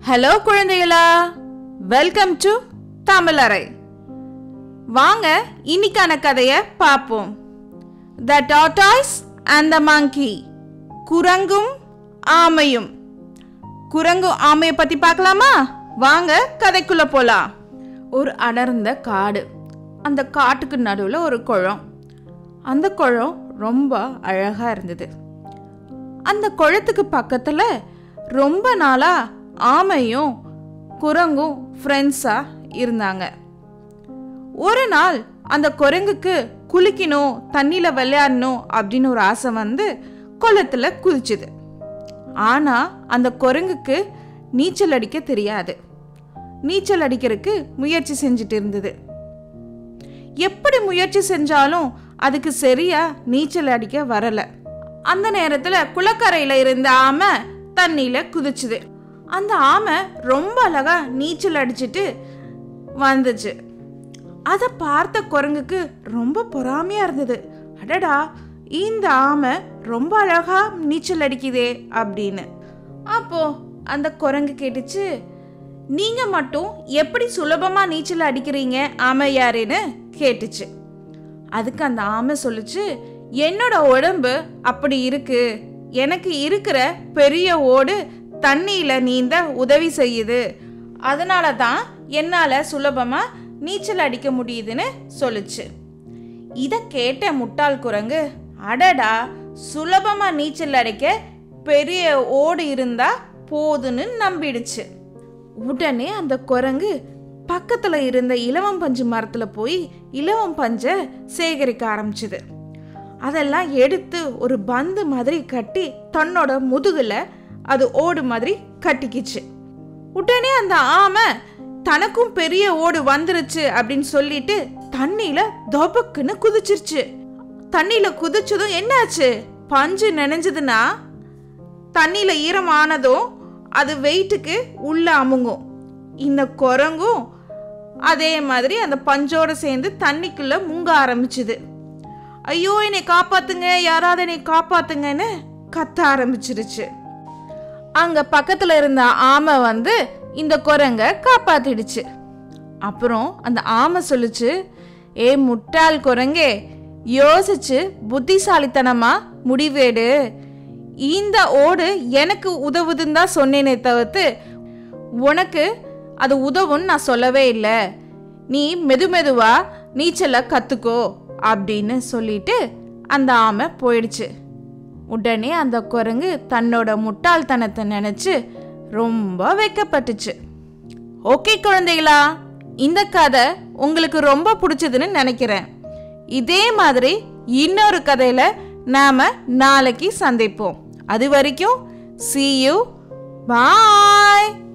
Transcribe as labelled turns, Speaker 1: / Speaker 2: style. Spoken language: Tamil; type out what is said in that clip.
Speaker 1: ஹலோ குழந்தைகளா, வெல்கம் டு தமிழறை. வாங்க இன்னைக்கான கதையை பார்ப்போம். த டார்டாய்ஸ் அண்ட் த மங்கி. குரங்கும் ஆமையும். குரங்கும் ஆமையை பத்தி பார்க்கலாமா? வாங்க கதைக்குள்ள போலாம். ஒரு அடர்ந்த காடு. அந்த காட்டுக்கு நடுவில் ஒரு குளம். அந்த குளம் ரொம்ப அழகா இருந்தது. அந்த குளத்துக்கு பக்கத்துல ரொம்ப நாளா ஆமையும் குரங்கும் ஃப்ரெண்ட்ஸா இருந்தாங்க. ஒரு நாள் அந்த குரங்குக்கு குளிக்கணும், தண்ணியில விளையாடணும் அப்படின்னு ஒரு ஆசை வந்து குளத்துல குதிச்சுது. ஆனா அந்த குரங்குக்கு நீச்சல் அடிக்க தெரியாது. நீச்சல் அடிக்கிறதுக்கு முயற்சி செஞ்சுட்டு இருந்தது. எப்படி முயற்சி செஞ்சாலும் அதுக்கு சரியா நீச்சல் அடிக்க வரல. அந்த நேரத்துல குளக்கரையில இருந்த ஆமை தண்ணியில குதிச்சுது. அந்த ஆமை ரொம்ப அழகா நீச்சல் அடிச்சுட்டு வந்துச்சு. அதை பார்த்த குரங்குக்கு ரொம்ப பொறாமையா இருந்தது. அடடா, இந்த ஆமை ரொம்ப அழகா நீச்சல் அடிக்குதே அப்படின்னு. அப்போ அந்த குரங்கு கேட்டுச்சு, நீங்க மட்டும் எப்படி சுலபமா நீச்சல் அடிக்கிறீங்க ஆமையாரேன்னு கேட்டுச்சு. அதுக்கு அந்த ஆமை சொல்லுச்சு, என்னோட உடம்பு அப்படி இருக்கு. எனக்கு இருக்கிற பெரிய ஓடு தண்ணியில நீந்த உதவி செய்யுது. அதனால தான் என்னால சுலபமா நீச்சல் அடிக்க முடியுதுன்னு சொல்லுச்சு. இதை கேட்ட முட்டாள் குரங்கு, அடடா, சுலபமா நீச்சல் அடிக்க பெரிய ஓடு இருந்தா போதுன்னு நம்பிடுச்சு. உடனே அந்த குரங்கு பக்கத்துல இருந்த இலவம் பஞ்சு மரத்துல போய் இலவம் பஞ்ச சேகரிக்க ஆரம்பிச்சுது. அதெல்லாம் எடுத்து ஒரு பந்து மாதிரி கட்டி தன்னோட முதுகுல அது ஓடு மாதிரி கட்டிக்கிச்சு. உடனே அந்த ஆமை தனக்கும் பெரிய ஓடு வந்துருச்சு அப்படின்னு சொல்லிட்டு தண்ணியில தொபக்குன்னு குதிச்சிருச்சு. தண்ணியில குதிச்சதும் என்னாச்சு, பஞ்சு நினைஞ்சதுன்னா தண்ணியில ஈரமானதும் அது வெயிட்டுக்கு உள்ள அமுங்கும். இந்த குரங்கும் அதே மாதிரி அந்த பஞ்சோட சேர்ந்து தண்ணிக்குள்ள முங்க ஆரம்பிச்சுது. ஐயோ, என்னை காப்பாத்துங்க, யாராவது என்னை காப்பாத்துங்கன்னு கத்த ஆரம்பிச்சிருச்சு. அங்க பக்கத்துல இருந்த ஆமை வந்து இந்த குரங்க காப்பாத்திடுச்சு. அப்புறம் அந்த ஆமை சொல்லுச்சு, ஏ முட்டாள் குரங்கே, யோசிச்சு புத்திசாலித்தனமா முடிவேடு. இந்த ஓடு எனக்கு உதவுதுன்னு தான் சொன்னேனே தவிர்த்து உனக்கு அது உதவுன்னு நான் சொல்லவே இல்லை. நீ மெதுவா நீச்சலை கத்துக்கோ அப்படின்னு சொல்லிட்டு அந்த ஆமை போயிடுச்சு. உடனே அந்த குரங்கு தன்னோட முட்டாள்தனத்தை நினைச்சு ரொம்ப வெக்கப்பட்டுச்சு. ஓகே குழந்தைகளா, இந்த கதை உங்களுக்கு ரொம்ப பிடிச்சதுன்னு நினைக்கிறேன். இதே மாதிரி இன்னொரு கதையில நாம நாளைக்கு சந்திப்போம். அது வரைக்கும் see you, bye.